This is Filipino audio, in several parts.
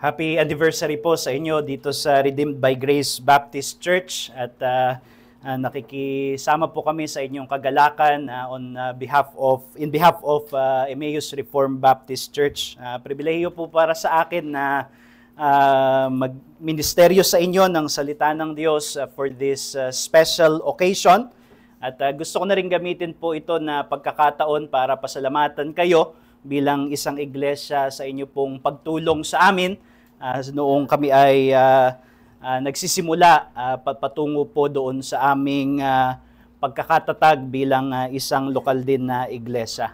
Happy anniversary po sa inyo dito sa Redeemed by Grace Baptist Church at nakikisama po kami sa inyong kagalakan in behalf of Emmaus Reformed Baptist Church. Pribilehiyo po para sa akin na magministeryo sa inyo ng salita ng Diyos for this special occasion. At gusto ko na rin gamitin po ito na pagkakataon para pasalamatan kayo bilang isang iglesia sa inyo pong pagtulong sa amin noong kami ay nagsisimula patungo po doon sa aming pagkakatatag bilang isang lokal din na iglesia.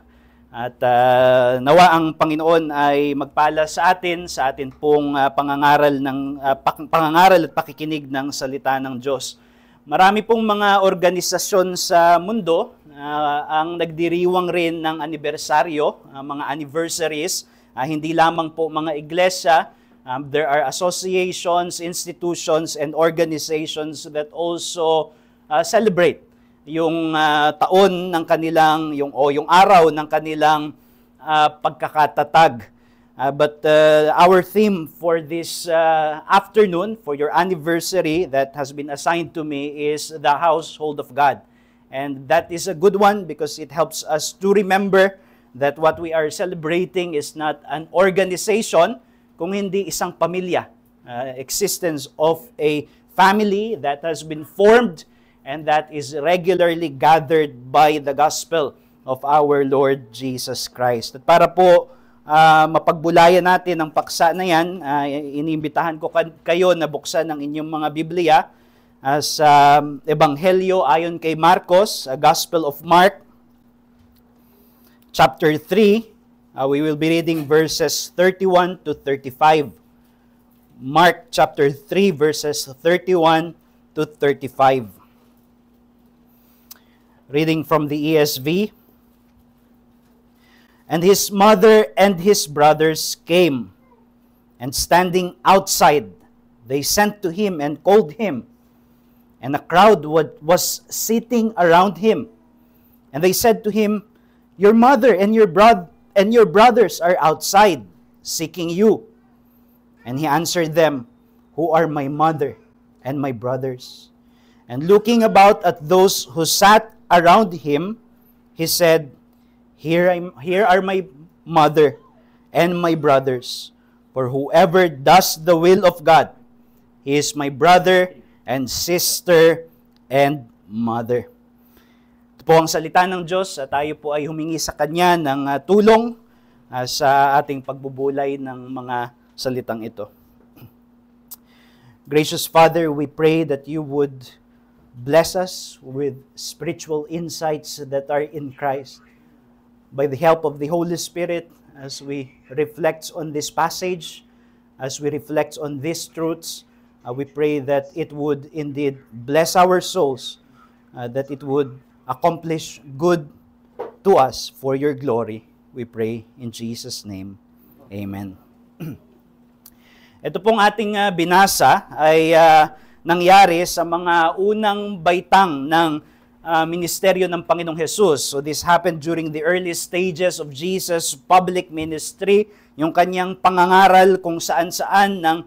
At nawa ang Panginoon ay magpala sa atin pong pangangaral at pakikinig ng salita ng Diyos. Marami pong mga organisasyon sa mundo ang nagdiriwang rin ng anibersaryo, mga anniversaries, hindi lamang po mga iglesia. There are associations, institutions, and organizations that also celebrate yung taon ng kanilang, yung araw ng kanilang pagkakatatag. But our theme for this afternoon, for your anniversary that has been assigned to me, is the household of God. And that is a good one because it helps us to remember that what we are celebrating is not an organization, kung hindi isang pamilya, existence of a family that has been formed and that is regularly gathered by the gospel of our Lord Jesus Christ. At para po mapagbulayan natin ang paksa na yan, iniimbitahan ko kayo na buksan ang inyong mga Biblia sa Ebanghelyo ayon kay Marcos, Gospel of Mark, chapter 3. We will be reading verses 31 to 35. Mark chapter 3, verses 31 to 35. Reading from the ESV. And his mother and his brothers came, and standing outside, they sent to him and called him. And a crowd was sitting around him. And they said to him, "Your mother and your brothers are outside, seeking you." And he answered them, "Who are my mother and my brothers?" And looking about at those who sat around him, he said, Here are my mother and my brothers. For whoever does the will of God, he is my brother and sister and mother. Ito po ang salita ng Diyos. Tayo po ay humingi sa Kanya ng tulong sa ating pagbubulay ng mga salitang ito. Gracious Father, we pray that you would bless us with spiritual insights that are in Christ. By the help of the Holy Spirit, as we reflect on this passage, as we reflect on these truths, we pray that it would indeed bless our souls, that it would accomplish good to us for your glory. We pray in Jesus' name. Amen. Ito pong ating binasa ay nangyari sa mga unang baitang ng ministeryo ng Panginoong Jesus. So this happened during the early stages of Jesus' public ministry, yung kanyang pangangaral kung saan-saan ng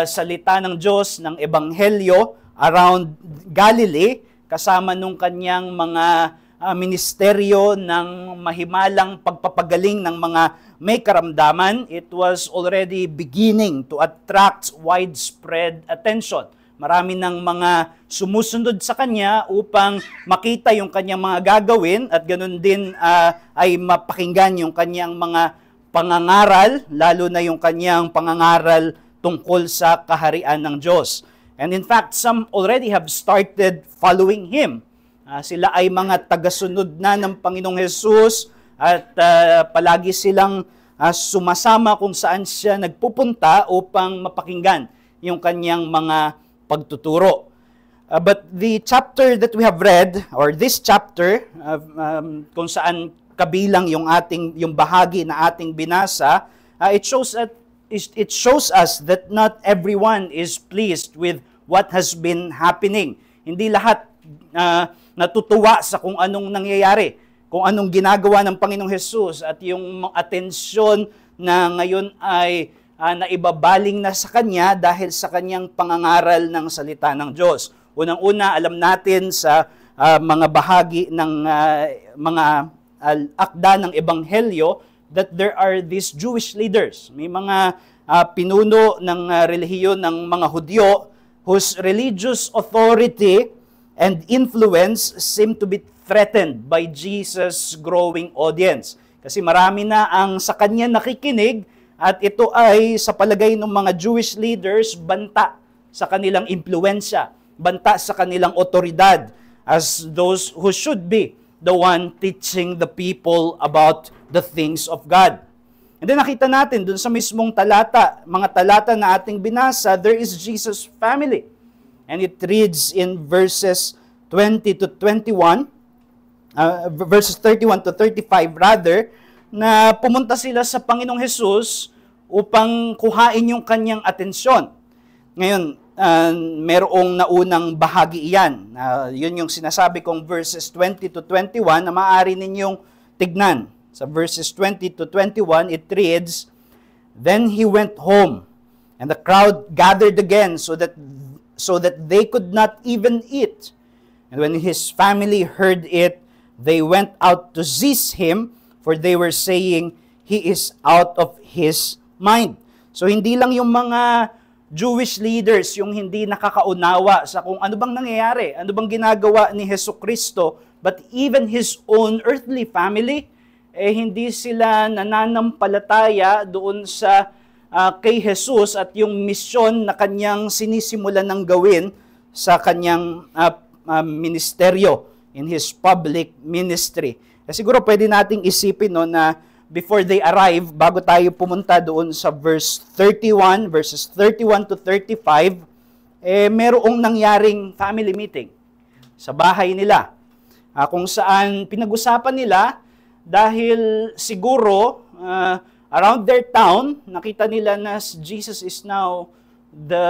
salita ng Diyos, ng Ebanghelyo around Galilee, kasama nung kanyang mga ministeryo ng mahimalang pagpapagaling ng mga may karamdaman. It was already beginning to attract widespread attention. Marami ng mga sumusunod sa kanya upang makita yung kanyang mga gagawin at ganun din ay mapakinggan yung kanyang mga pangangaral, lalo na yung kanyang pangangaral tungkol sa kaharian ng Diyos. And in fact, some already have started following him. Sila ay mga tagasunod na ng Panginoong Jesus at palagi silang sumasama kung saan siya nagpupunta upang mapakinggan yung kanyang mga pagtuturo. But the chapter that we have read, or this chapter, kung saan kabilang yung bahagi na ating binasa, it shows us that not everyone is pleased with what has been happening. Hindi lahat natutuwa sa kung anong nangyayari, kung anong ginagawa ng Panginoong Jesus, at yung atensyon na ngayon ay na ibabaling na sa kanya dahil sa kanyang pangangaral ng salita ng Diyos. Unang-una, alam natin sa mga bahagi ng mga akda ng Ebanghelyo that there are these Jewish leaders. May mga pinuno ng relihiyon ng mga Hudyo whose religious authority and influence seem to be threatened by Jesus' growing audience. Kasi marami na ang sa kanya nakikinig at ito ay sa palagay ng mga Jewish leaders banta sa kanilang impluensya, banta sa kanilang otoridad as those who should be the one teaching the people about the things of God. And then nakita natin dun sa mismong talata, mga talata na ating binasa, there is Jesus' family. And it reads in verses 20 to 21, verses 31 to 35 rather, na pumunta sila sa Panginoong Hesus upang kuhain yung kanyang atensyon. Ngayon, merong naunang bahagi iyan. Yun yung sinasabi kong verses 20 to 21 na maaari ninyong tignan. Sa verses 20 to 21, it reads, "Then he went home, and the crowd gathered again so that they could not even eat. And when his family heard it, they went out to seize him, for they were saying, he is out of his mind." So hindi lang yung mga Jewish leaders yung hindi nakakaunawa sa kung ano bang nangyayari, ano bang ginagawa ni Hesukristo, but even his own earthly family, hindi sila nananampalataya doon sa kay Jesus at yung misyon na kanyang sinisimulan ng gawin sa kanyang ministeryo in his public ministry. Siguro pwede nating isipin na before they arrive, bago tayo pumunta doon sa verses 31 to 35, merong nangyaring family meeting sa bahay nila. Kung saan pinag-usapan nila dahil siguro around their town, nakita nila na Jesus is now the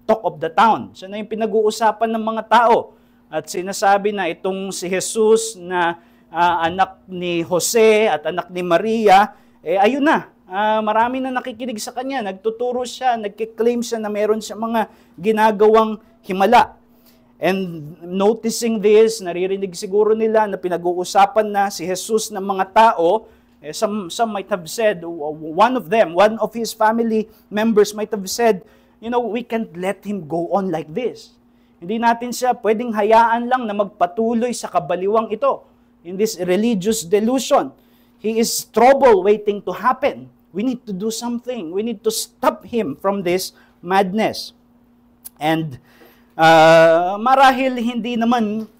talk of the town. Siya na yung pinag-uusapan ng mga tao. At sinasabi na itong si Jesus na anak ni Jose at anak ni Maria, ayun na, marami na nakikinig sa kanya, nagtuturo siya, nagkiklaim siya na meron siya mga ginagawang himala. And noticing this, naririnig siguro nila na pinag-uusapan na si Jesus ng mga tao, some might have said, one of his family members might have said, we can't let him go on like this. Hindi natin siya pwedeng hayaan lang na magpatuloy sa kabaliwang ito. In this religious delusion, he is trouble waiting to happen. We need to do something. We need to stop him from this madness. And marahil hindi naman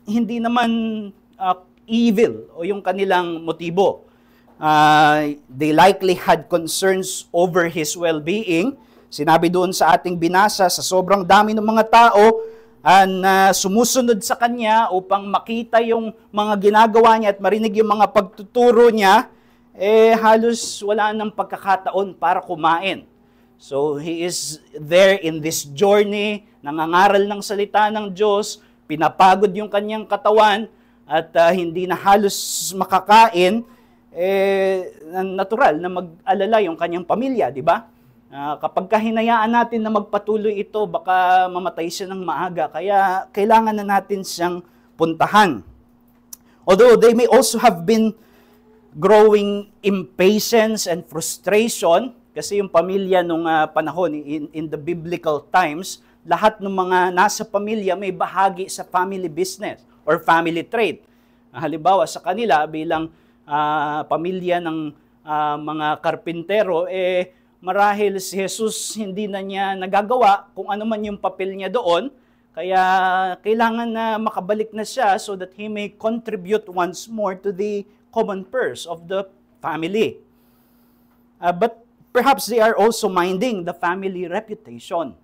evil o yung kanilang motibo. They likely had concerns over his well-being. Sinabi doon sa ating binasa, sa sobrang dami ng mga tao na sumusunod sa kanya upang makita yung mga ginagawa niya at marinig yung mga pagtuturo niya, halos wala nang pagkakataon para kumain. So he is there in this journey, nangangaral ng salita ng Diyos, pinapagod yung kanyang katawan at hindi na halos makakain, natural na mag-alala yung kanyang pamilya, di ba? Kapag hinayaan natin na magpatuloy ito, baka mamatay siya ng maaga. Kaya kailangan na natin siyang puntahan. Although they may also have been growing impatience and frustration, kasi yung pamilya nung panahon, in the biblical times, lahat ng mga nasa pamilya may bahagi sa family business or family trade. Halimbawa sa kanila bilang pamilya ng mga karpintero, marahil si Jesus hindi na niya nagagawa kung ano man yung papel niya doon, kaya kailangan na makabalik na siya so that he may contribute once more to the common purse of the family. But perhaps they are also minding the family reputation.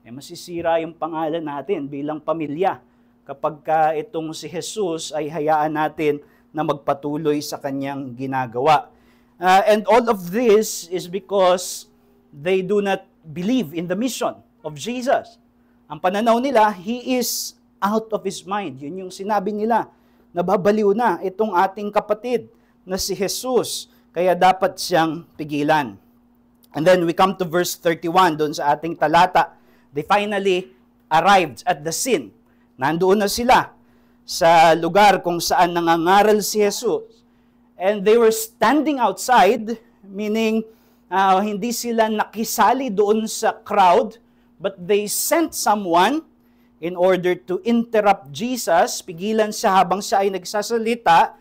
Masisira yung pangalan natin bilang pamilya kapag itong si Jesus ay hayaan natin na magpatuloy sa kanyang ginagawa. And all of this is because they do not believe in the mission of Jesus. Ang pananaw nila, he is out of his mind. Yun yung sinabi nila. Nababaliw na itong ating kapatid na si Jesus, kaya dapat siyang pigilan. And then we come to verse 31, doon sa ating talata. They finally arrived at the scene. Nandoon na sila sa lugar kung saan nangangaral si Jesus. And they were standing outside, meaning hindi sila nakisali doon sa crowd, but they sent someone in order to interrupt Jesus, pigilan siya habang siya ay nagsasalita,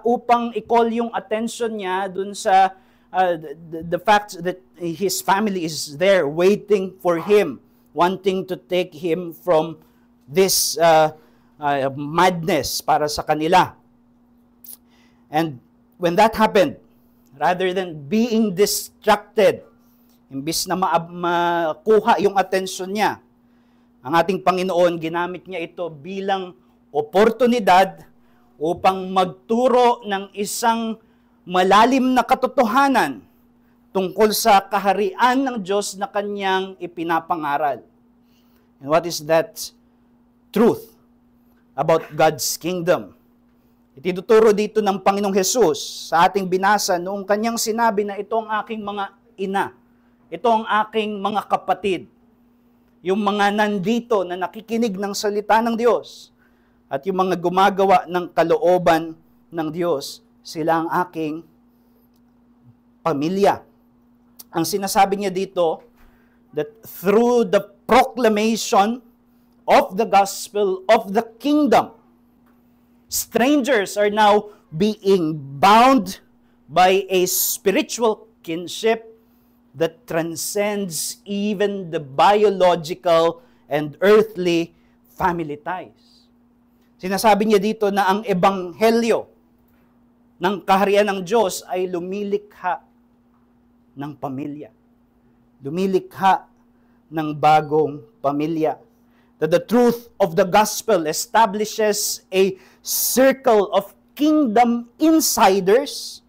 upang i-call yung attention niya dun sa the fact that his family is there waiting for him, wanting to take him from this madness para sa kanila. And when that happened, rather than being distracted, imbis na makuha yung atensyon niya, ang ating Panginoon, ginamit niya ito bilang oportunidad upang magturo ng isang malalim na katotohanan tungkol sa kaharian ng Diyos na kanyang ipinapangaral. And what is that truth about God's kingdom? Ituturo dito ng Panginoong Hesus sa ating binasa noong kanyang sinabi na ito ang aking mga ina, ito ang aking mga kapatid, yung mga nandito na nakikinig ng salita ng Diyos at yung mga gumagawa ng kalooban ng Diyos, sila ang aking pamilya. Ang sinasabi niya dito, that through the proclamation of the gospel of the kingdom, strangers are now being bound by a spiritual kinship that transcends even the biological and earthly family ties. Sinasabi niya dito na ang ebanghelyo ng kaharian ng Diyos ay lumilikha ng pamilya. Lumilikha ng bagong pamilya. That the truth of the gospel establishes a circle of kingdom insiders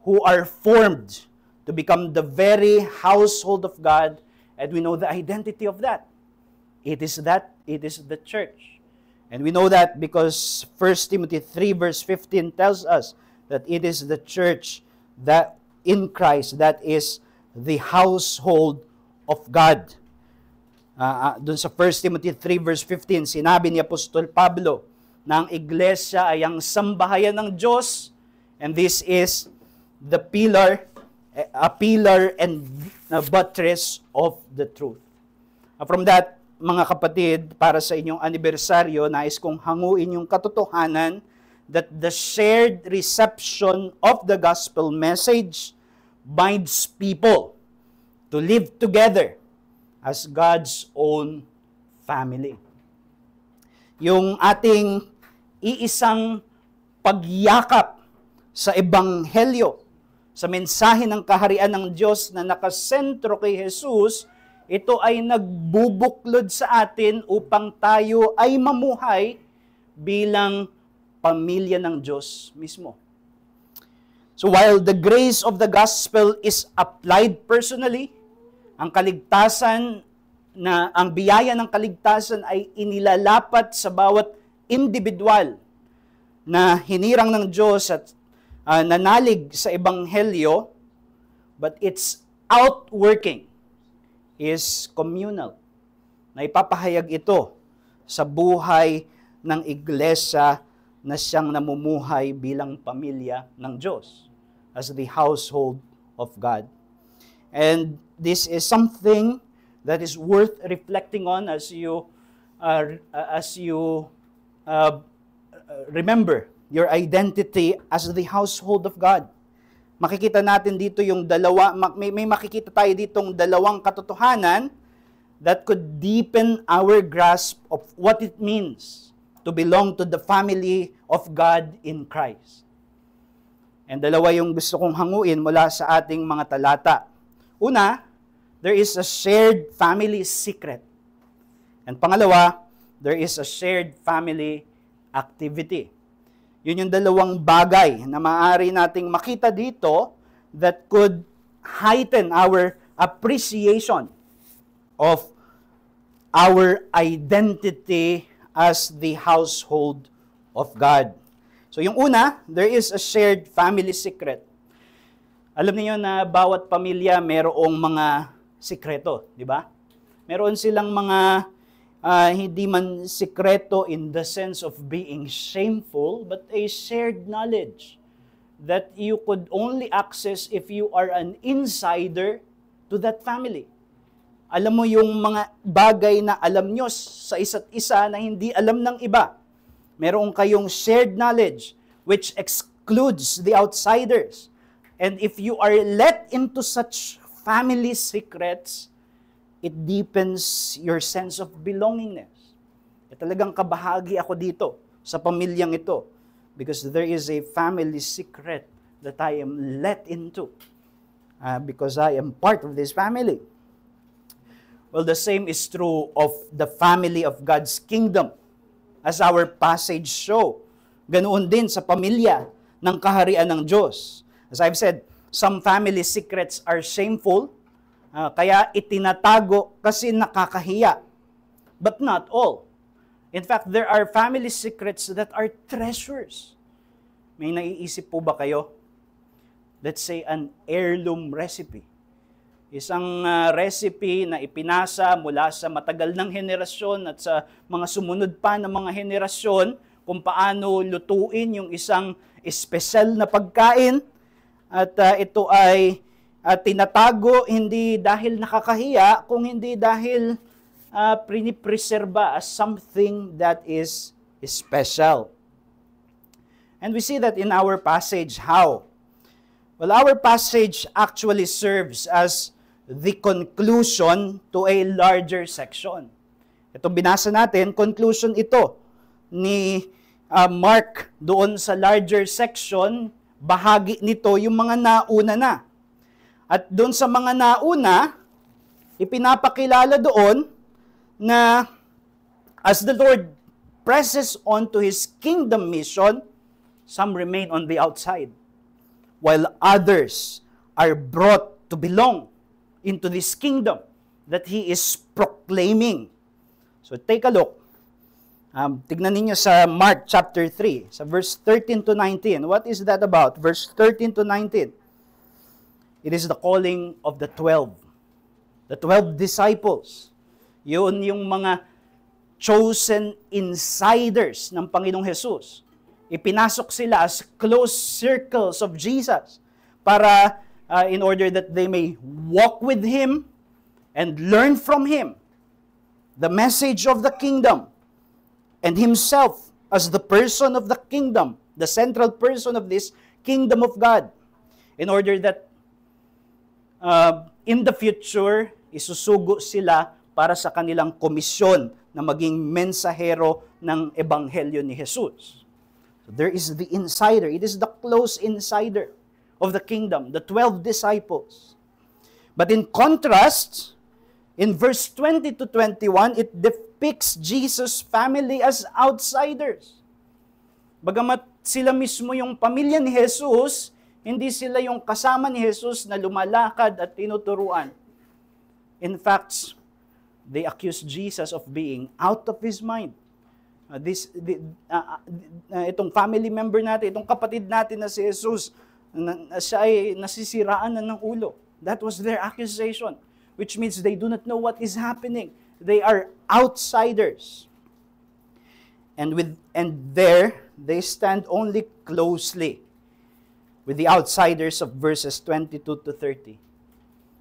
who are formed to become the very household of God, and we know the identity of that. It is the church. And we know that because 1 Timothy 3 verse 15 tells us that it is the church that in Christ that is the household of God. Doon sa 1 Timothy 3 verse 15, sinabi ni Apostol Pablo na ang iglesia ay ang sambahayan ng Diyos, and this is a pillar and a buttress of the truth. From that, mga kapatid, para sa inyong anibersaryo, nais kong hanguin yung katotohanan that the shared reception of the gospel message binds people to live together as God's own family. Yung ating iisang pagyakap sa ebanghelyo, sa mensahe ng kaharian ng Diyos na nakasentro kay Jesus, ito ay nagbubuklod sa atin upang tayo ay mamuhay bilang pamilya ng Diyos mismo. So while the grace of the gospel is applied personally, ang kaligtasan ang biyaya ng kaligtasan ay inilalapat sa bawat individual na hinirang ng Diyos at nanalig sa ebanghelyo, but its outworking is communal. Na ipapahayag ito sa buhay ng iglesia na siyang namumuhay bilang pamilya ng Diyos, as the household of God. And this is something that is worth reflecting on as you remember your identity as the household of God. Makikita natin dito yung may makikita tayo ditong dalawang katotohanan that could deepen our grasp of what it means to belong to the family of God in Christ. And dalawa yung gusto kong hanguin mula sa ating mga talata. Una, there is a shared family secret. And pangalawa, there is a shared family activity. Yun yung dalawang bagay na maaari nating makita dito that could heighten our appreciation of our identity as the household of God. So yung una, there is a shared family secret. Alam niyo na bawat pamilya mayroong mga sikreto, di ba? Meron silang mga hindi man sikreto in the sense of being shameful, but a shared knowledge that you could only access if you are an insider to that family. Alam mo yung mga bagay na alam nyo sa isa't isa na hindi alam ng iba. Meron kayong shared knowledge which excludes the outsiders. And if you are let into such family secrets, it deepens your sense of belongingness. Talagang kabahagi ako dito sa pamilyang ito because there is a family secret that I am let into because I am part of this family. Well, the same is true of the family of God's kingdom. As our passage show, ganoon din sa pamilya ng kaharian ng Diyos. As I've said, some family secrets are shameful, kaya itinatago kasi nakakahiya. But not all. In fact, there are family secrets that are treasures. May naiisip po ba kayo? Let's say an heirloom recipe. Isang recipe na ipinasa mula sa matagal ng henerasyon at sa mga sumunod pa na mga henerasyon kung paano lutuin yung isang espesyal na pagkain. At ito ay tinatago hindi dahil nakakahiya, kung hindi dahil pinipreserba as something that is special. And we see that in our passage. How? Well, our passage actually serves as the conclusion to a larger section. Ito binasa natin, conclusion ito ni Mark doon sa larger section. Bahagi nito yung mga nauna na. At doon sa mga nauna, ipinapakilala doon na as the Lord presses on to His kingdom mission, some remain on the outside, while others are brought to belong into this kingdom that He is proclaiming. So take a look. Tignan ninyo sa Mark chapter 3, sa verse 13 to 19. What is that about? Verse 13 to 19. It is the calling of the 12. The 12 disciples. Yun yung mga chosen insiders ng Panginoong Jesus. Ipinasok sila as close circles of Jesus para in order that they may walk with Him and learn from Him the message of the kingdom. And Himself as the person of the kingdom, the central person of this kingdom of God, in order that in the future, isusugo sila para sa kanilang komisyon na maging mensahero ng Ebanghelyo ni Jesus. So there is the insider. It is the close insider of the kingdom, the 12 disciples. But in contrast, in verse 20 to 21, it depicts Jesus' family as outsiders. Bagamat sila mismo yung pamilya ni Jesus, hindi sila yung kasama ni Jesus na lumalakad at tinuturuan. In fact, they accuse Jesus of being out of His mind. Itong family member natin, itong kapatid natin na si Jesus, siya ay nasisiraan na ng ulo. That was their accusation, which means they do not know what is happening. They are outsiders. And there, they stand only closely with the outsiders of verses 22 to 30.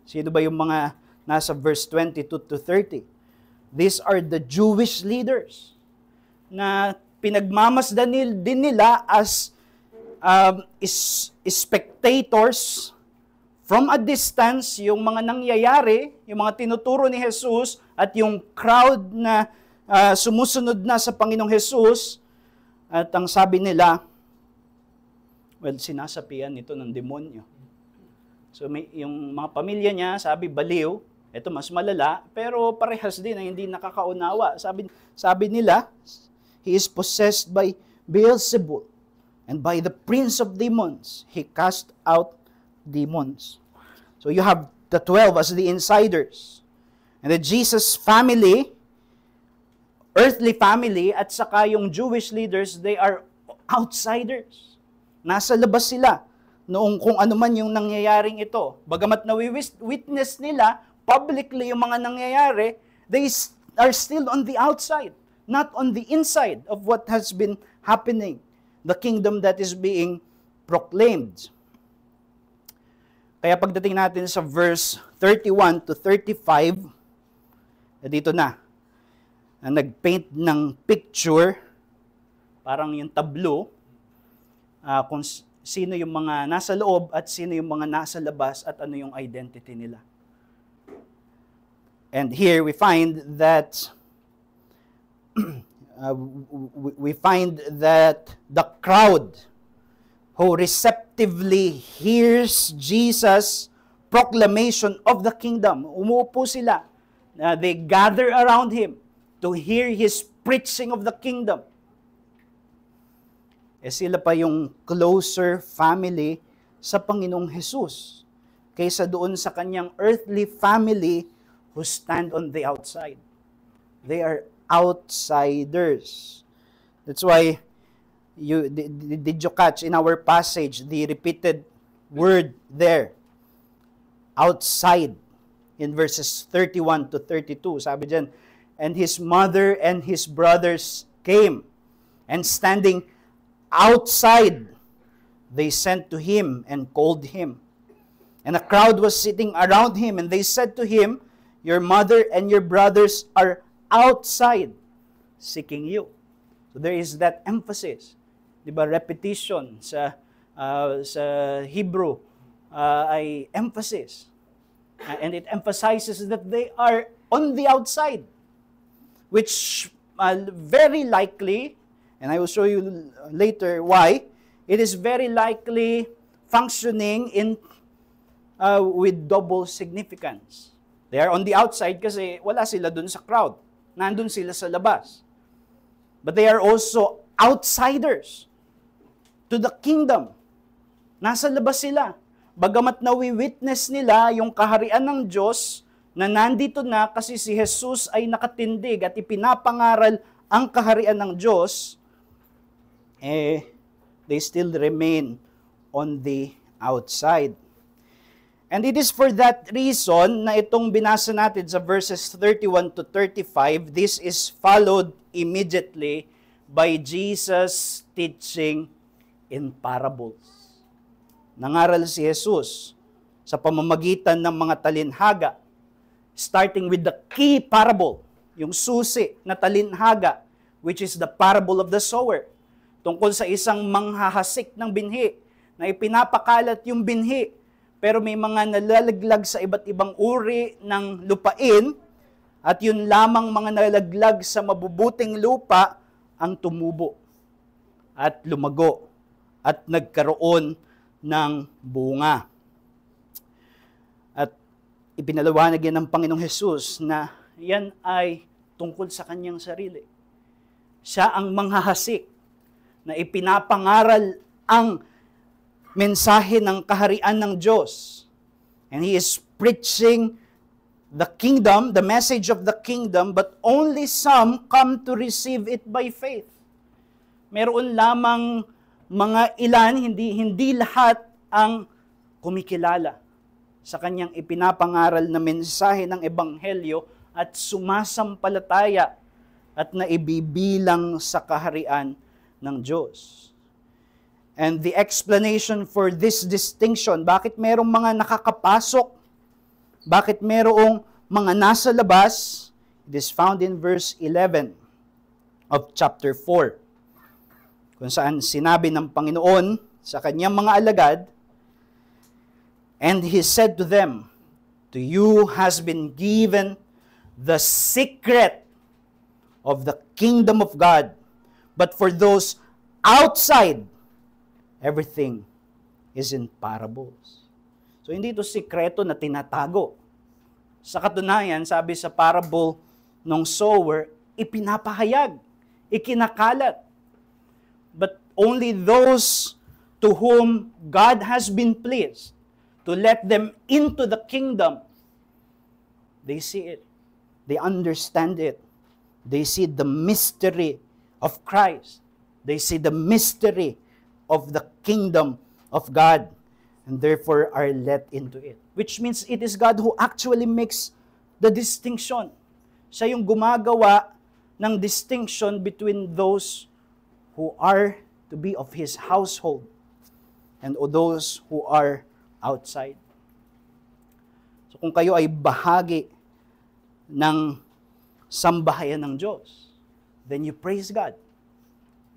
Sino ba yung mga nasa verse 22 to 30? These are the Jewish leaders na pinagmamasdan din nila as spectators from a distance, yung mga nangyayari, yung mga tinuturo ni Jesus at yung crowd na sumusunod na sa Panginoong Jesus. At ang sabi nila, well, sinasapian ito ng demonyo. So yung mga pamilya niya, sabi baliw, ito mas malala, pero parehas din na hindi nakakaunawa. Sabi nila, he is possessed by Beelzebul, and by the prince of demons, he cast out demons. So you have the 12 as the insiders. And the Jesus family, earthly family, at saka yung Jewish leaders, they are outsiders. Nasa labas sila noong kung ano man yung nangyayaring ito. Bagamat witness nila publicly yung mga nangyayari, they are still on the outside, not on the inside of what has been happening, the kingdom that is being proclaimed. Kaya pagdating natin sa verse 31 to 35, dito na nagpaint ng picture, parang yung tableau, kung sino yung mga nasa loob at sino yung mga nasa labas at ano yung identity nila. And here we find that the crowd who receptively hears Jesus' proclamation of the kingdom, umuupo sila. They gather around him to hear his preaching of the kingdom. Sila pa yung closer family sa Panginoong Jesus kaysa doon sa kanyang earthly family who stand on the outside. They are outsiders. That's why did you catch in our passage the repeated word there? Outside. In verses 31 to 32, sabi dyan, and his mother and his brothers came, and standing outside, they sent to him and called him. And a crowd was sitting around him, and they said to him, your mother and your brothers are outside, seeking you. So there is that emphasis. Diba, repetition sa Hebrew ay emphasis. And it emphasizes that they are on the outside, which very likely, and I will show you later why, it is very likely functioning with double significance. They are on the outside kasi wala sila dun sa crowd. Nandun sila sa labas. But they are also outsiders to the kingdom. Nasa labas sila. Bagamat nawi-witness nila yung kaharian ng Diyos na nandito na kasi si Jesus ay nakatindig at ipinapangaral ang kaharian ng Diyos, they still remain on the outside. And it is for that reason na itong binasa natin sa verses 31 to 35, this is followed immediately by Jesus teaching in parables. Nangaral si Jesus sa pamamagitan ng mga talinhaga, starting with the key parable, yung susi na talinhaga, which is the parable of the sower, tungkol sa isang manghahasik ng binhi, na ipinapakalat yung binhi, pero may mga nalalaglag sa iba't ibang uri ng lupain, at yun lamang mga nalalaglag sa mabubuting lupa ang tumubo at lumago at nagkaroon ng bunga. At ipinaliwanag yan ng Panginoong Jesus na yan ay tungkol sa kanyang sarili. Siya ang manghahasik na ipinapangaral ang mensahe ng kaharian ng Diyos. And He is preaching the kingdom, the message of the kingdom, but only some come to receive it by faith. Meron lamang mga ilan, hindi lahat ang kumikilala sa kanyang ipinapangaral na mensahe ng Ebanghelyo at sumasampalataya at naibibilang sa kaharian ng Diyos. And the explanation for this distinction, bakit merong mga nakakapasok, bakit merong mga nasa labas, it is found in verse 11 of chapter 4. Kung saan sinabi ng Panginoon sa kanyang mga alagad, and He said to them, to you has been given the secret of the kingdom of God, but for those outside, everything is in parables. So hindi ito sikreto na tinatago. Sa katunayan, sabi sa parable ng sower, ipinapahayag, ikinakalat. But only those to whom God has been pleased to let them into the kingdom, they see it. They understand it. They see the mystery of Christ. They see the mystery of the kingdom of God. and therefore are let into it. Which means it is God who actually makes the distinction. Siya yung gumagawa ng distinction between those who are to be of His household and those who are outside. So kung kayo ay bahagi ng sambahayan ng Diyos, then you praise God.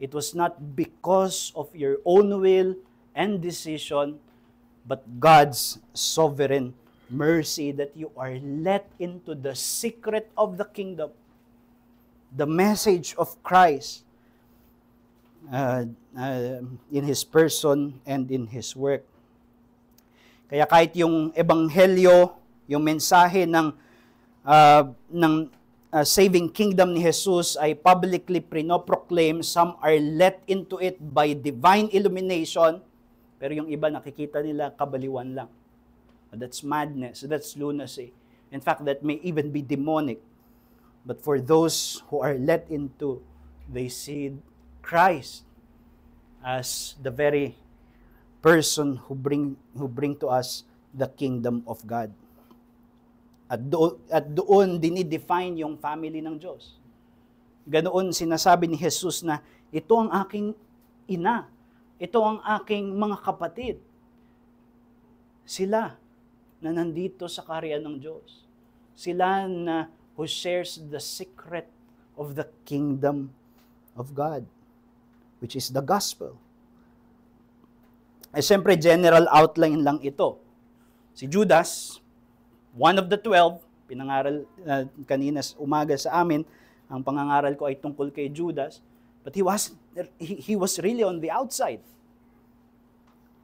It was not because of your own will and decision, but God's sovereign mercy that you are let into the secret of the kingdom, the message of Christ in His person and in His work. Kaya kahit yung ebanghelyo, yung mensahe ng saving kingdom ni Jesus ay publicly pinoproclaim, some are let into it by divine illumination, pero yung iba nakikita nila kabaliwan lang. That's madness, that's lunacy. In fact, that may even be demonic. But for those who are let into, they see Christ as the very person who bring to us the kingdom of God. At doon dinidefine yung family ng Diyos. Ganoon sinasabi ni Jesus na ito ang aking ina, ito ang aking mga kapatid. Sila na nandito sa kaharian ng Diyos. Sila na who shares the secret of the kingdom of God, which is the gospel. Siyempre, general outline lang ito. Si Judas, one of the 12, pinangaral kanina umaga sa amin, ang pangangaral ko ay tungkol kay Judas, but he was really on the outside.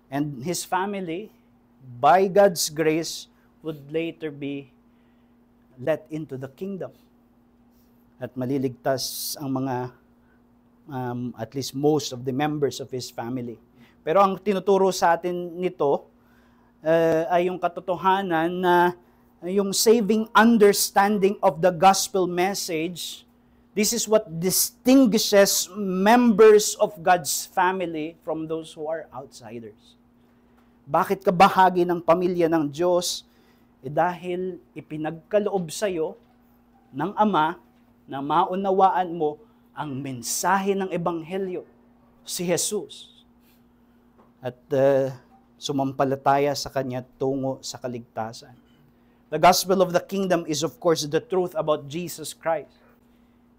And his family, by God's grace, would later be let into the kingdom. At maliligtas ang mga, at least most of the members of his family. Pero ang tinuturo sa atin nito ay yung katotohanan na yung saving understanding of the gospel message, this is what distinguishes members of God's family from those who are outsiders. Bakit ka bahagi ng pamilya ng Diyos? Dahil ipinagkaloob sa iyo ng Ama na maunawaan mo ang mensahe ng Ebanghelyo, si Jesus. At sumampalataya sa Kanya tungo sa kaligtasan. The gospel of the kingdom is of course the truth about Jesus Christ.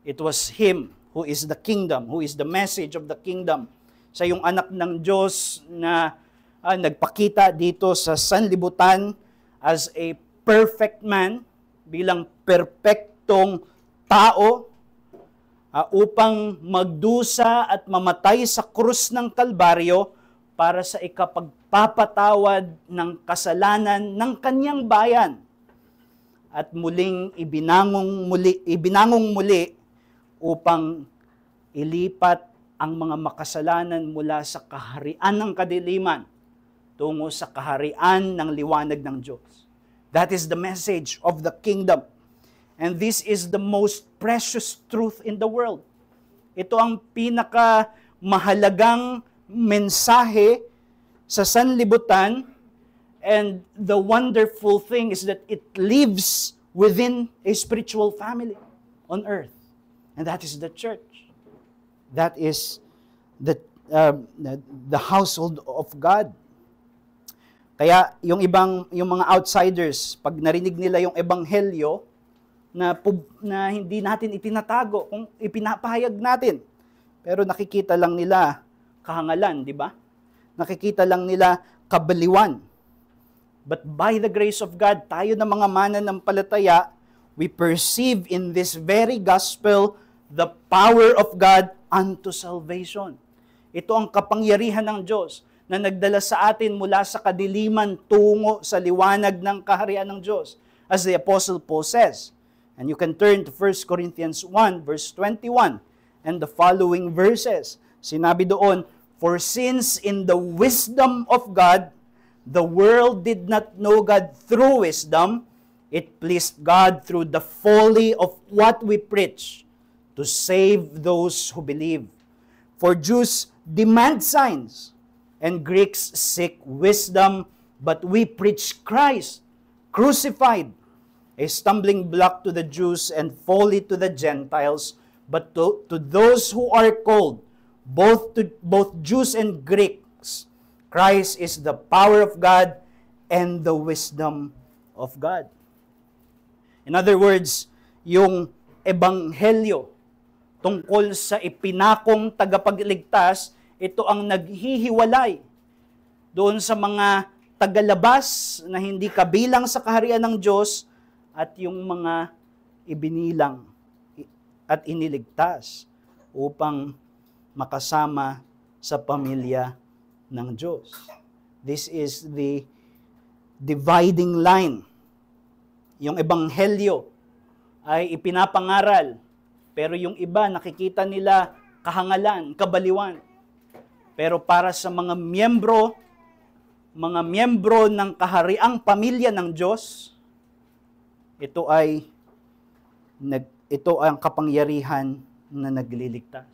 It was Him who is the kingdom, who is the message of the kingdom. Siya yung anak ng Diyos na nagpakita dito sa sanlibutan as a perfect man, bilang perpektong tao, upang magdusa at mamatay sa krus ng Kalbaryo para sa ikapagpapatawad ng kasalanan ng kanyang bayan. At muling ibinangong muli upang ilipat ang mga makasalanan mula sa kaharian ng kadiliman tungo sa kaharian ng liwanag ng Diyos. That is the message of the kingdom. And this is the most precious truth in the world. Ito ang pinakamahalagang mensahe sa sanlibutan. And the wonderful thing is that it lives within a spiritual family on earth. And that is the church. That is the household of God. Kaya yung mga outsiders, pag narinig nila yung ebanghelyo na hindi natin itinatago, kung ipinapahayag natin, pero nakikita lang nila kahangalan, di ba? Nakikita lang nila kabaliwan. But by the grace of God, tayo na mga mananampalataya, we perceive in this very gospel the power of God unto salvation. Ito ang kapangyarihan ng Diyos na nagdala sa atin mula sa kadiliman tungo sa liwanag ng kaharian ng Diyos. As the Apostle Paul says, and you can turn to 1 Corinthians 1 verse 21 and the following verses. Sinabi doon, for since in the wisdom of God, the world did not know God through wisdom, it pleased God through the folly of what we preach to save those who believe. For Jews demand signs, and Greeks seek wisdom, But we preach Christ, crucified, a stumbling block to the Jews and folly to the Gentiles, but to those who are called, both Jews and Greeks, Christ is the power of God and the wisdom of God. In other words, yung ebanghelyo tungkol sa ipinakong tagapagligtas, ito ang naghihiwalay doon sa mga tagalabas na hindi kabilang sa kaharian ng Diyos at yung mga ibinilang at iniligtas upang makasama sa pamilya ng Diyos. This is the dividing line. Yung ebanghelyo ay ipinapangaral, pero yung iba nakikita nila kahangalan, kabaliwan. Pero para sa mga miyembro ng kahariang pamilya ng Diyos, ito ang kapangyarihan na nagliligtas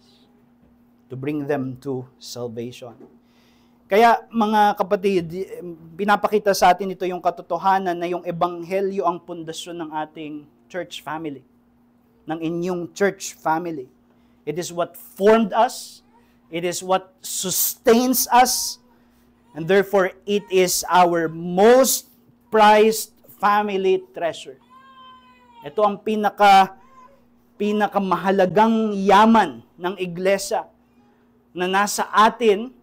to bring them to salvation. Kaya mga kapatid, pinapakita sa atin ito yung katotohanan na yung ebanghelyo ang pundasyon ng ating church family, ng inyong church family. It is what formed us, it is what sustains us, and therefore it is our most prized family treasure. Ito ang pinakamahalagang yaman ng iglesia na nasa atin,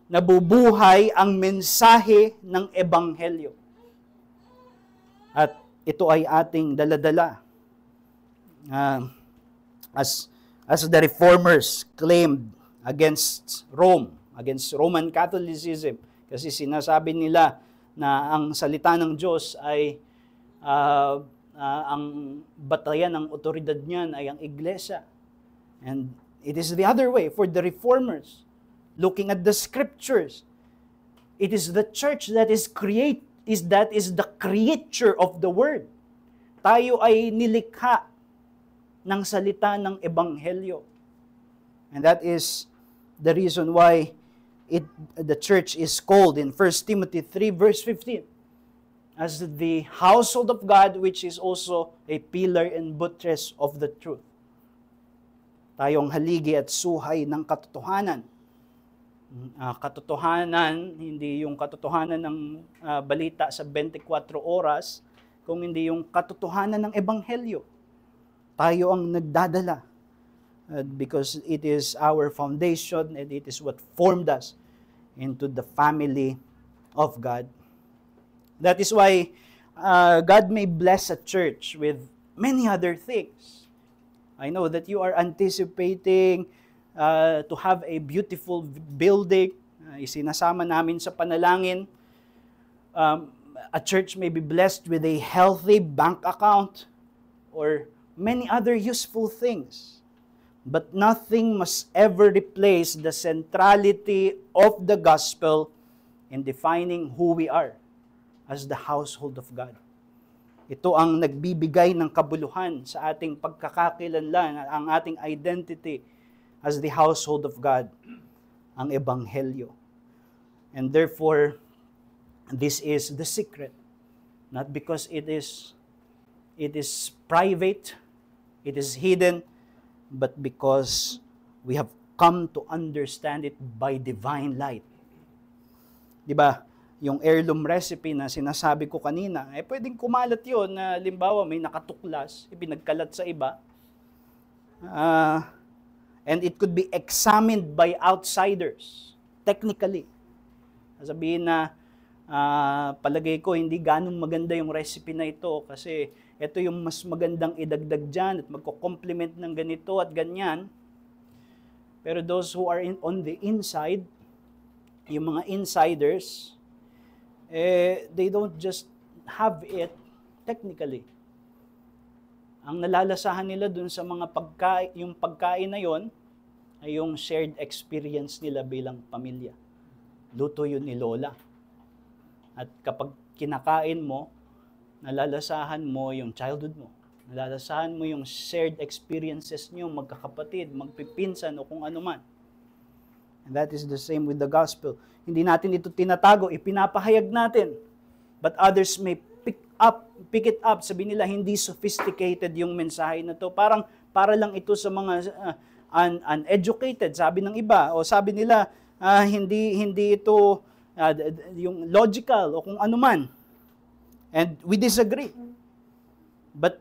nabubuhay ang mensahe ng ebanghelyo. At ito ay ating daladala. As the reformers claimed against Rome, against Roman Catholicism, kasi sinasabi nila na ang salita ng Diyos ay ang batayan ng otoridad niyan ay ang iglesia. And it is the other way for the reformers. Looking at the scriptures, it is the church that is the creature of the word. Tayo ay nilikha ng salita ng ebanghelyo. And that is the reason why the church is called in 1 Timothy 3 verse 15 as the household of God, which is also a pillar and buttress of the truth. Tayong haligi at suhay ng katotohanan. Katotohanan, hindi yung katotohanan ng balita sa 24 oras, kung hindi yung katotohanan ng ebanghelyo. Tayo ang nagdadala. Because it is our foundation and it is what formed us into the family of God. That is why God may bless a church with many other things. I know that you are anticipating to have a beautiful building. Isinasama namin sa panalangin. A church may be blessed with a healthy bank account or many other useful things. But nothing must ever replace the centrality of the gospel in defining who we are as the household of God. Ito ang nagbibigay ng kabuluhan sa ating pagkakakilanlan, ang ating identity as the household of God, ang ebanghelyo. And therefore, this is the secret. Not because it is private, it is hidden, but because we have come to understand it by divine light. Diba? Yung heirloom recipe na sinasabi ko kanina, pwedeng kumalat yun na limbawa may nakatuklas, ipinagkalat sa iba. And it could be examined by outsiders, technically. Sabihin na, palagay ko hindi ganong maganda yung recipe na ito kasi ito yung mas magandang idagdag dyan at magko-complement ng ganito at ganyan. Pero those who are on the inside, yung mga insiders, they don't just have it technically. Ang nalalasahan nila dun sa mga yung pagkain na yon ay yung shared experience nila bilang pamilya. Luto yun ni Lola. At kapag kinakain mo, nalalasahan mo yung childhood mo. Nalalasahan mo yung shared experiences nyo, magkakapatid, magpipinsan o kung ano man. And that is the same with the gospel. Hindi natin ito tinatago, ipinapahayag natin. But others may pick it up. Sabi nila, hindi sophisticated yung mensahe na to. Para lang ito sa mga uneducated, sabi ng iba. O sabi nila, hindi ito yung logical o kung ano man. And we disagree. But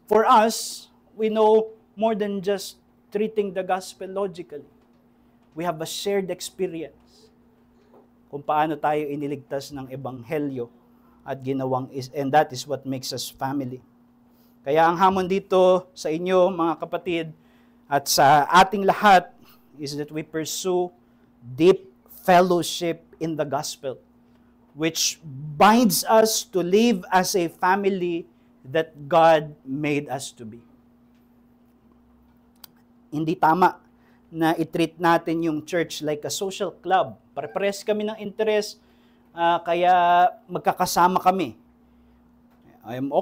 for us, we know more than just treating the gospel logically. We have a shared experience kung paano tayo iniligtas ng ebanghelyo at ginawang and that is what makes us family. Kaya ang hamon dito sa inyo, mga kapatid, at sa ating lahat is that we pursue deep fellowship in the gospel, which binds us to live as a family that God made us to be. Hindi tama na i-treat natin yung church like a social club. Pare-pares kami ng interest, kaya magkakasama kami.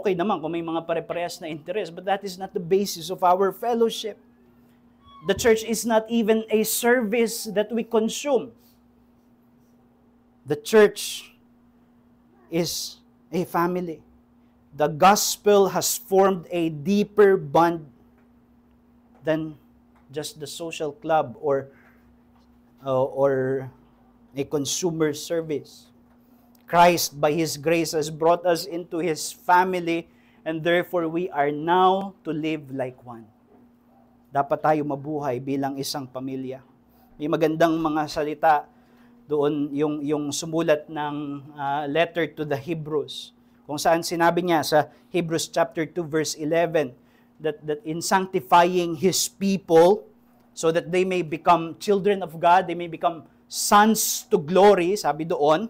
Okay naman kung may mga pare-parehas na interest, but that is not the basis of our fellowship. The church is not even a service that we consume. The church is a family. The gospel has formed a deeper bond than just the social club or a consumer service. Christ, by His grace, has brought us into His family, and therefore we are now to live like one. Dapat tayo mabuhay bilang isang pamilya. May magandang mga salita doon yung sumulat ng letter to the Hebrews, kung saan sinabi niya sa Hebrews chapter 2 verse 11 that in sanctifying His people so that they may become children of God, they may become sons to glory, sabi doon,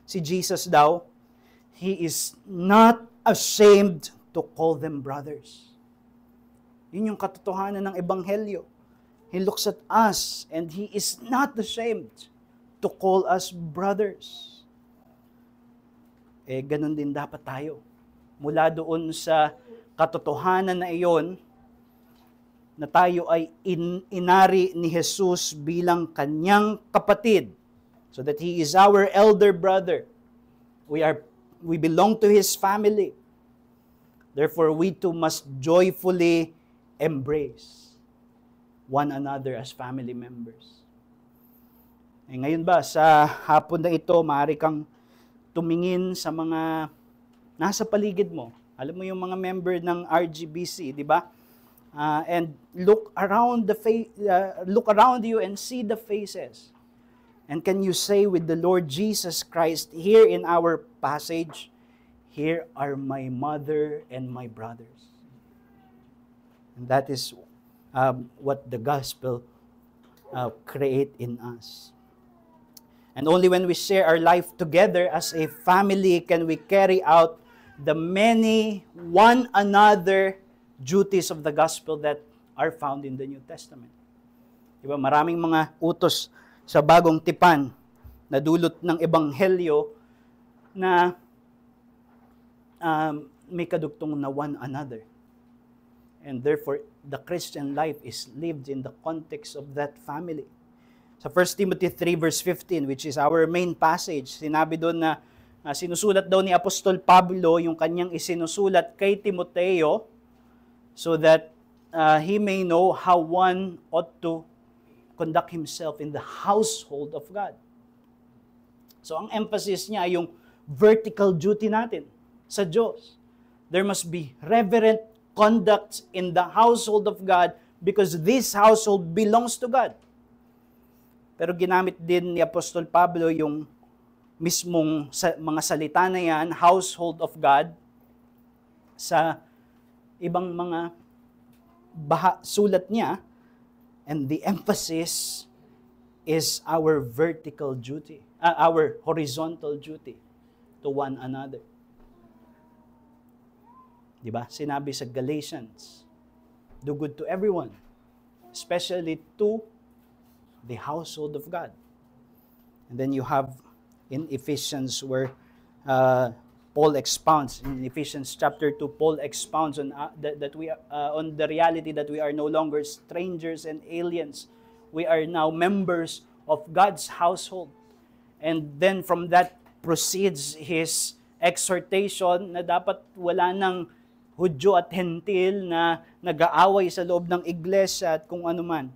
si Jesus daw, He is not ashamed to call them brothers. Yun yung katotohanan ng Ebanghelyo. He looks at us and He is not ashamed to call us brothers. Ganun din dapat tayo. Mula doon sa katotohanan na iyon, na tayo ay inari ni Jesus bilang kanyang kapatid, so that He is our elder brother. We belong to His family. Therefore, we too must joyfully embrace one another as family members. Ngayon ba, sa hapon na ito, maaari kang tumingin sa mga nasa paligid mo. Alam mo yung mga member ng RGBC, di ba? And look around you and see the faces. And can you say with the Lord Jesus Christ here in our passage, "Here are my mother and my brothers." And that is what the gospel create in us. And only when we share our life together as a family can we carry out the many one another duties of the gospel that are found in the New Testament. Diba, maraming mga utos sa bagong tipan na dulot ng ebanghelyo na may kadugtong na one another. And therefore, the Christian life is lived in the context of that family. Sa 1 Timothy 3 verse 15, which is our main passage, sinabi doon na sinusulat daw ni Apostol Pablo yung kanyang isinusulat kay Timoteo so that he may know how one ought to conduct himself in the household of God. So ang emphasis niya ay yung vertical duty natin sa Diyos. There must be reverent conduct in the household of God because this household belongs to God. Pero ginamit din ni Apostol Pablo yung mismong mga salita na yan, household of God, sa ibang mga sulat niya, and the emphasis is our vertical duty, our horizontal duty to one another. Diba? Sinabi sa Galatians, do good to everyone, especially to the household of God. And then you have in Ephesians where Paul expounds, in Ephesians chapter 2, Paul expounds on that we on the reality that we are no longer strangers and aliens we are now members of God's household. And then from that proceeds his exhortation na dapat wala nang Hudyo at Hentil na nag-aaway sa loob ng iglesia at kung ano man.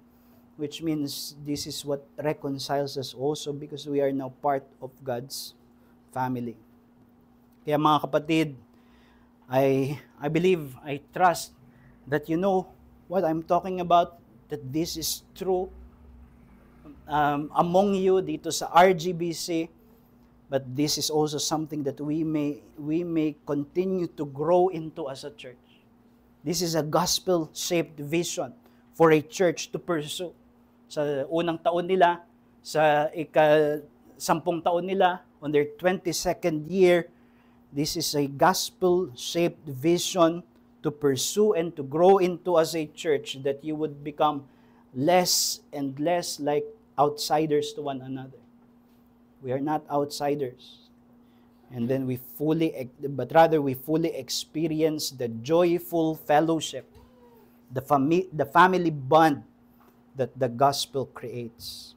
Which means this is what reconciles us also because we are now part of God's family. Kaya mga kapatid, I believe, I trust that you know what I'm talking about, that this is true among you dito sa RGBC, but this is also something that we may continue to grow into as a church. This is a gospel-shaped vision for a church to pursue. Sa unang taon nila, sa ika-10 taon nila, on their 22nd year, this is a gospel-shaped vision to pursue and to grow into as a church, that you would become less and less like outsiders to one another. We are not outsiders. And then we fully experience the joyful fellowship, the family bond that the gospel creates.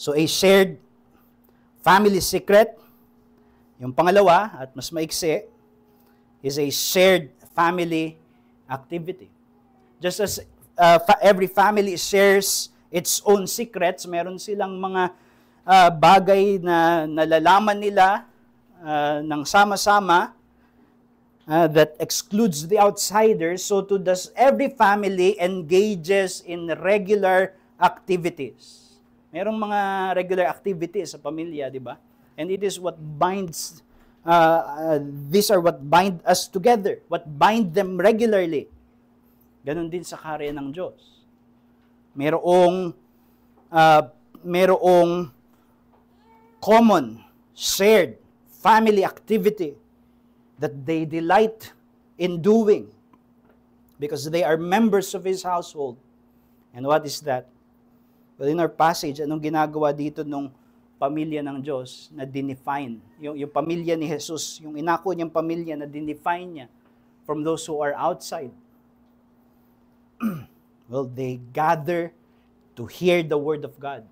So a shared family secret, yung pangalawa at mas maiksi, is a shared family activity. Just as every family shares its own secrets, meron silang mga bagay na nalalaman nila ng sama-sama that excludes the outsiders. So too does every family engages in regular activities. Merong mga regular activities sa pamilya, di ba? And it is what binds, these are what bind us together, what bind them regularly. Ganon din sa karya ng Diyos. Merong common, shared family activity that they delight in doing because they are members of His household. And what is that? Well, in our passage, anong ginagawa dito nung pamilya ng Diyos na dinefine? Yung pamilya ni Jesus, yung inako niyang pamilya na dinefine niya from those who are outside. Well, they gather to hear the Word of God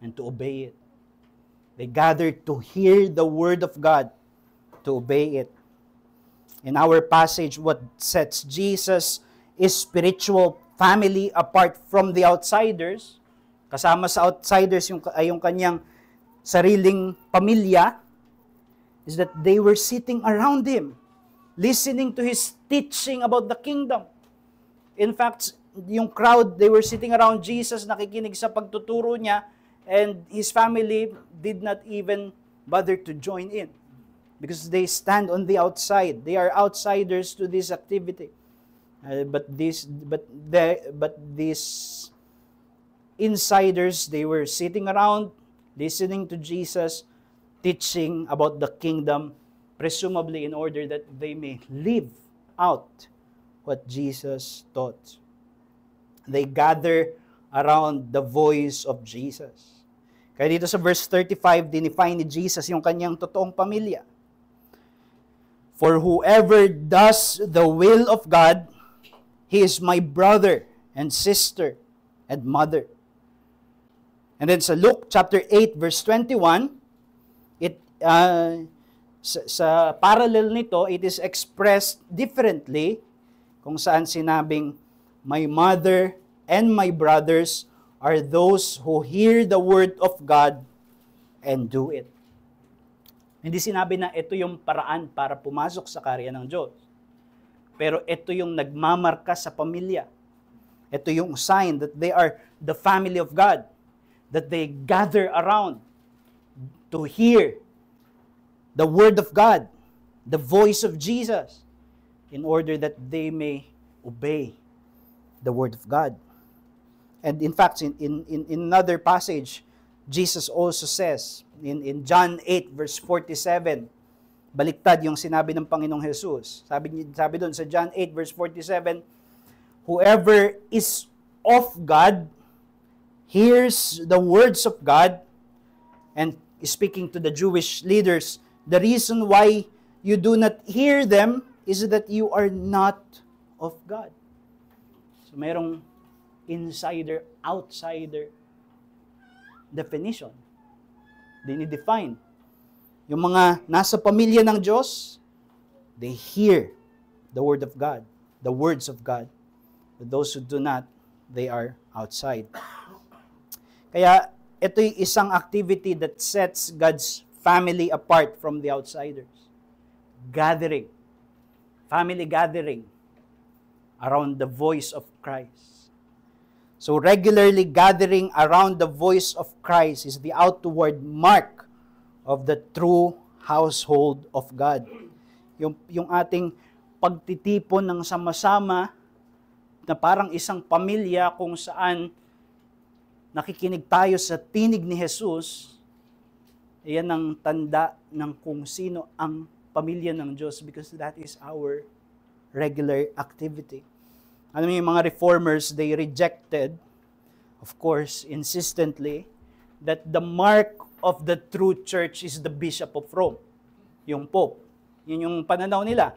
and to obey it. They gather to hear the Word of God, to obey it. In our passage, what sets Jesus' spiritual family apart from the outsiders, kasama sa outsiders yung kanyang sariling pamilya, is that they were sitting around Him, listening to His teaching about the kingdom. In fact, yung crowd, they were sitting around Jesus, nakikinig sa pagtuturo niya, and His family did not even bother to join in because they stand on the outside. They are outsiders to this activity. But these insiders, they were sitting around, listening to Jesus, teaching about the kingdom, presumably in order that they may live out what Jesus taught. They gather around the voice of Jesus. Kaya dito sa verse 35, dinefine ni Jesus yung kanyang totoong pamilya. For whoever does the will of God, he is my brother and sister and mother. And then sa Luke chapter 8 verse 21, sa parallel nito, it is expressed differently kung saan sinabing, my mother and my brothers are those who hear the word of God and do it. Hindi sinabi na ito yung paraan para pumasok sa karya ng Diyos. Pero ito yung nagmamarka sa pamilya. Ito yung sign that they are the family of God. That they gather around to hear the word of God, the voice of Jesus, in order that they may obey the word of God. And in fact, in another passage, Jesus also says, in John 8 verse 47, baliktad yung sinabi ng Panginoong Jesus. Sabi doon sa John 8 verse 47, whoever is of God hears the words of God. And speaking to the Jewish leaders, the reason why you do not hear them is that you are not of God. So merong insider, outsider definition. Dinidefine. Yung mga nasa pamilya ng Diyos, they hear the Word of God, the words of God. But those who do not, they are outside. Kaya ito'y isang activity that sets God's family apart from the outsiders. Gathering. Family gathering around the voice of Christ. So regularly gathering around the voice of Christ is the outward mark of the true household of God. Yung ating pagtitipon ng sama-sama na parang isang pamilya kung saan nakikinig tayo sa tinig ni Jesus, yan ang tanda ng kung sino ang pamilya ng Diyos because that is our regular activity. Alam niyo, yung mga reformers, they rejected, of course, insistently, that the mark of the true church is the Bishop of Rome, yung Pope. Yun yung pananaw nila.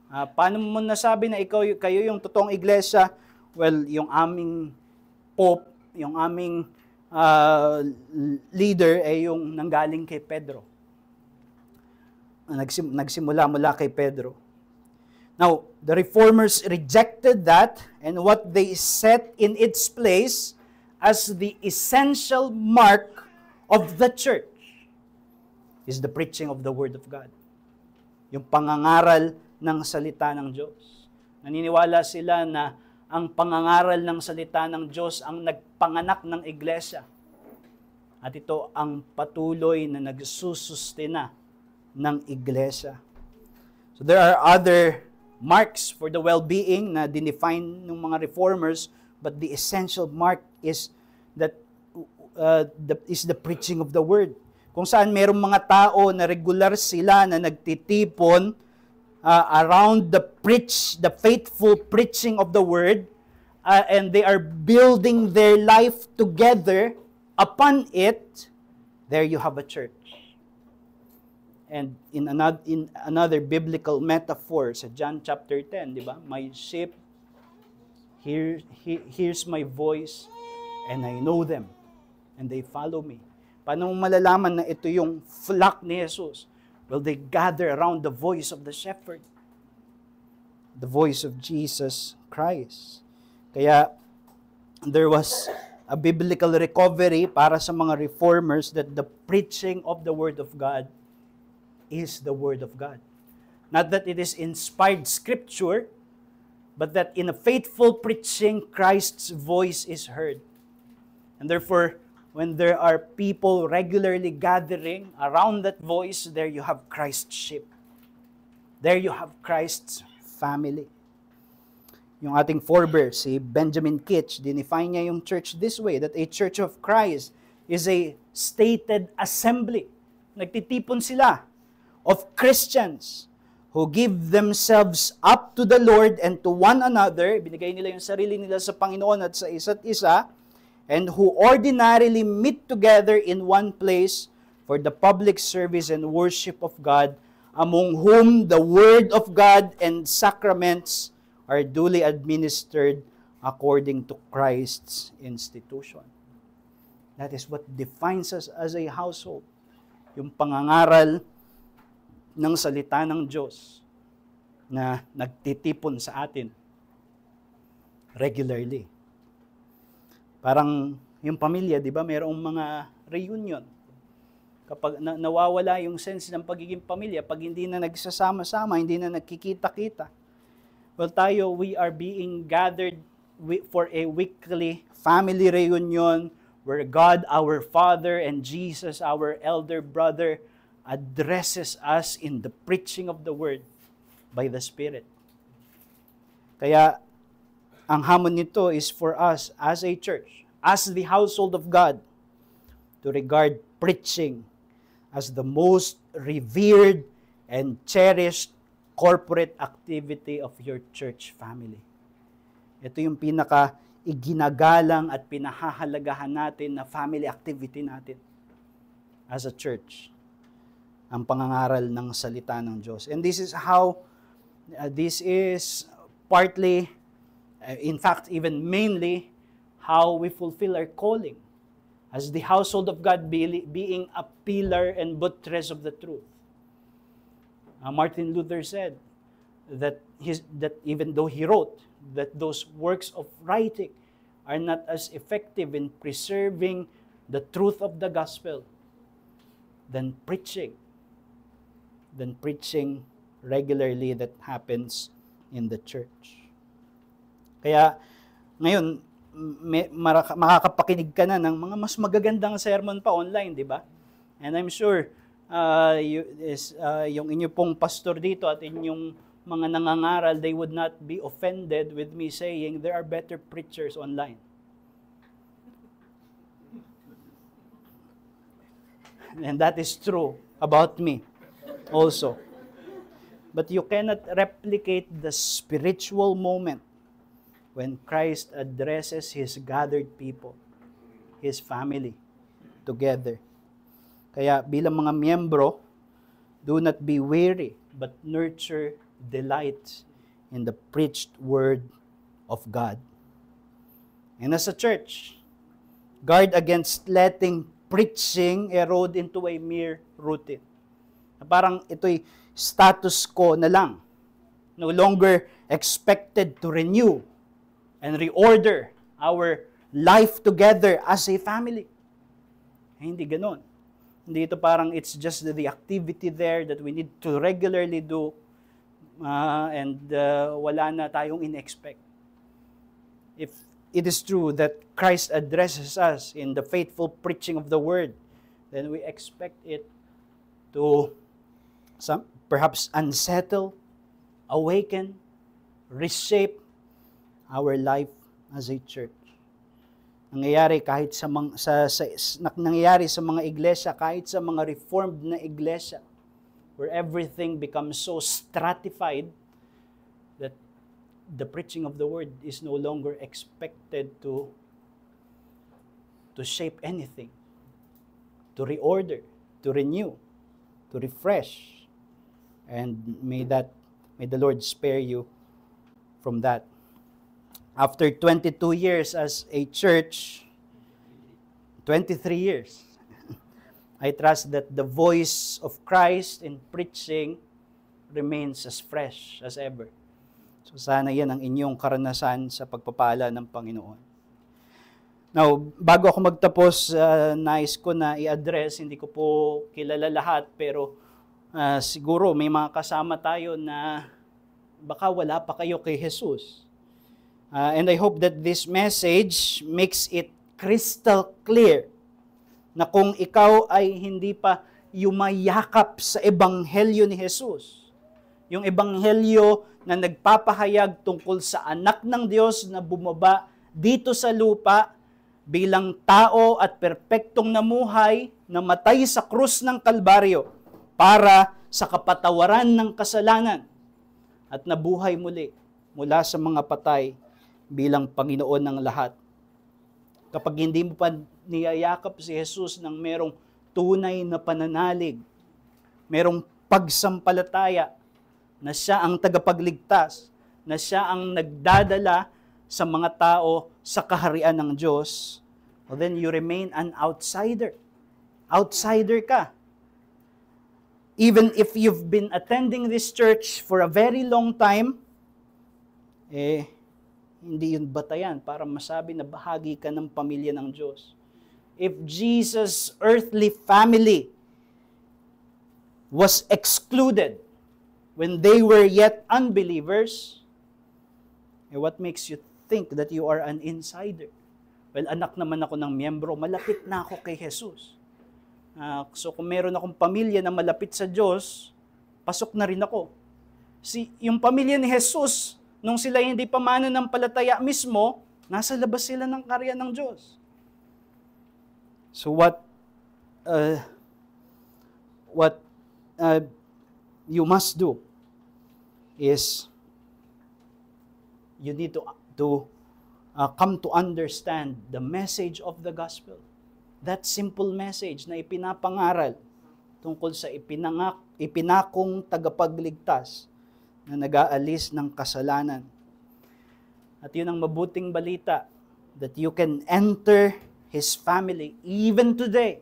Paano mo nasabi na kayo yung totoong iglesia? Well, yung aming Pope, yung aming leader ay yung nanggaling kay Pedro. Nagsimula mula kay Pedro. Now, the reformers rejected that, and what they set in its place as the essential mark of the church is the preaching of the Word of God. Yung pangangaral ng salita ng Diyos. Naniniwala sila na ang pangangaral ng salita ng Diyos ang nagpanganak ng iglesia. At ito ang patuloy na nagsusustena ng iglesia. So there are other marks for the well-being na dinefine ng mga reformers, but the essential mark is that is the preaching of the Word. Kung saan merong mga tao na regular sila na nagtitipon around the faithful preaching of the Word, and they are building their life together upon it, there you have a church. And in another biblical metaphor sa John chapter 10, di ba? My sheep hears my voice and I know them and they follow me. Paano mo malalaman na ito yung flock ni Jesus? Well, they gather around the voice of the shepherd. The voice of Jesus Christ. Kaya there was a biblical recovery para sa mga reformers that the preaching of the Word of God is the Word of God. Not that it is inspired scripture, but that in a faithful preaching, Christ's voice is heard. And therefore, when there are people regularly gathering around that voice, there you have Christ's sheep. There you have Christ's family. Yung ating forebear, si Benjamin Kitch, dinefine niya yung church this way, that a church of Christ is a stated assembly. Nagtitipon sila of Christians who give themselves up to the Lord and to one another, binigay nila yung sarili nila sa Panginoon at sa isa't isa, and who ordinarily meet together in one place for the public service and worship of God, among whom the Word of God and sacraments are duly administered according to Christ's institution. That is what defines us as a household. Yung pangangaral ng salita ng Diyos na nagtitipon sa atin regularly. Parang yung pamilya, di ba, mayroong mga reunion. Kapag nawawala yung sense ng pagiging pamilya, pag hindi na nagsasama-sama, hindi na nagkikita-kita. Well, tayo, we are being gathered for a weekly family reunion where God, our Father, and Jesus, our elder brother, addresses us in the preaching of the Word by the Spirit. Kaya, ang hamon nito is for us as a church, as the household of God, to regard preaching as the most revered and cherished corporate activity of your church family. Ito yung pinaka-iginagalang at pinahahalagahan natin na family activity natin as a church. Ang pangangaral ng salita ng Diyos. And this is how, this is partly, in fact, even mainly, how we fulfill our calling as the household of God, being a pillar and buttress of the truth. Martin Luther said that even though he wrote that those works of writing are not as effective in preserving the truth of the gospel than preaching regularly that happens in the church. Kaya ngayon, makakapakinig ka na ng mga mas magagandang sermon pa online, di ba? And I'm sure yung inyo pong pastor dito at inyong mga nangangaral, they would not be offended with me saying there are better preachers online. And that is true about me also. But you cannot replicate the spiritual moment when Christ addresses His gathered people, His family, together. Kaya bilang mga miyembro, do not be weary, but nurture delight in the preached word of God. And as a church, guard against letting preaching erode into a mere routine. Parang ito'y status quo na lang. No longer expected to renew and reorder our life together as a family. Hindi ganon. Hindi ito parang it's just the activity there that we need to regularly do and wala na tayong in-expect. If it is true that Christ addresses us in the faithful preaching of the word, then we expect it to perhaps unsettle, awaken, reshape our life as a church. Nangyayari kahit nangyayari sa mga iglesia, kahit sa mga reformed na iglesia, where everything becomes so stratified that the preaching of the word is no longer expected to shape anything, to reorder, to renew, to refresh. And may the Lord spare you from that. After 22 years as a church, 23 years, I trust that the voice of Christ in preaching remains as fresh as ever. So sana yan ang inyong karanasan sa pagpapala ng Panginoon. Now, bago ako magtapos, nais ko na i-address, hindi ko po kilala lahat, pero siguro may mga kasama tayo na baka wala pa kayo kay Jesus. And I hope that this message makes it crystal clear na kung ikaw ay hindi pa yumayakap sa ebanghelyo ni Jesus, yung ebanghelyo na nagpapahayag tungkol sa anak ng Diyos na bumaba dito sa lupa bilang tao at perpektong namuhay, namatay sa krus ng Kalbaryo para sa kapatawaran ng kasalanan at nabuhay muli mula sa mga patay bilang Panginoon ng lahat. Kapag hindi mo pa niyayakap si Jesus ng merong tunay na pananalig, merong pagsampalataya na siya ang tagapagligtas, na siya ang nagdadala sa mga tao sa kaharian ng Diyos, well, then you remain an outsider. Outsider ka. Even if you've been attending this church for a very long time, hindi yun batayan para masabi na bahagi ka ng pamilya ng Diyos. If Jesus' earthly family was excluded when they were yet unbelievers, what makes you think that you are an insider? Well, anak naman ako ng miyembro, malapit na ako kay Jesus. So kung meron akong pamilya na malapit sa Diyos, pasok na rin ako. Yung pamilya ni Jesus, nung sila hindi pa mananampalataya mismo, nasa labas sila ng karya ng Diyos. So what you must do is you need to come to understand the message of the gospel. That simple message na ipinapangaral tungkol sa ipinakong tagapagligtas na nag-aalis ng kasalanan. At yun ang mabuting balita that you can enter His family even today.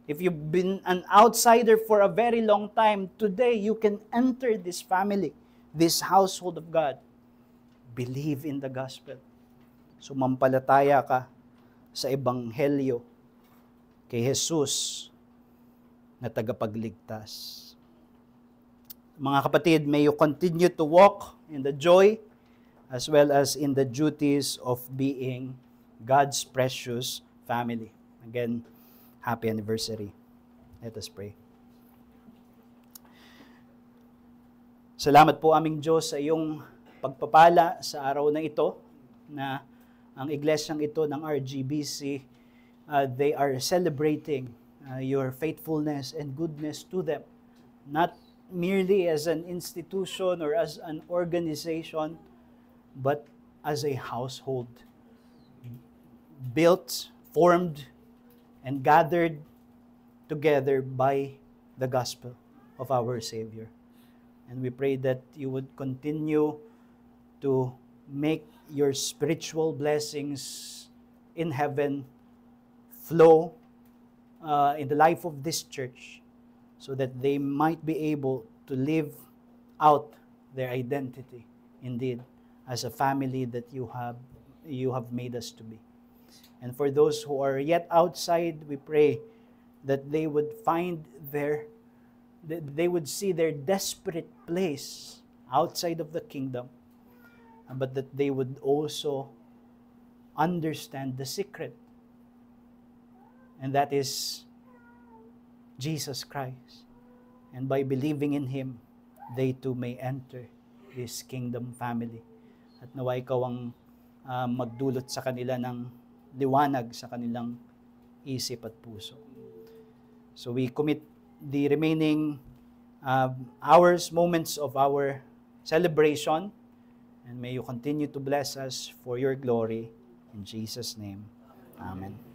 If you've been an outsider for a very long time, today you can enter this family, this household of God. Believe in the gospel. Sumampalataya ka sa ebanghelyo kay Jesus na tagapagligtas. Mga kapatid, may you continue to walk in the joy as well as in the duties of being God's precious family. Again, happy anniversary. Let us pray. Salamat po aming Diyos sa iyong pagpapala sa araw na ito na ang iglesyang ito ng RGBC, they are celebrating your faithfulness and goodness to them. Not merely as an institution or as an organization, but as a household. Built, formed, and gathered together by the gospel of our Savior. And we pray that you would continue to make your spiritual blessings in heaven flow in the life of this church so that they might be able to live out their identity indeed as a family that you have made us to be. And for those who are yet outside, we pray that they would they would see their desperate place outside of the kingdom, but that they would also understand the secret. And that is Jesus Christ. And by believing in Him, they too may enter His kingdom family. At naway ikaw ang magdulot sa kanila ng liwanag sa kanilang isip at puso. So we commit the remaining hours, moments of our celebration, and may you continue to bless us for your glory. In Jesus' name, amen.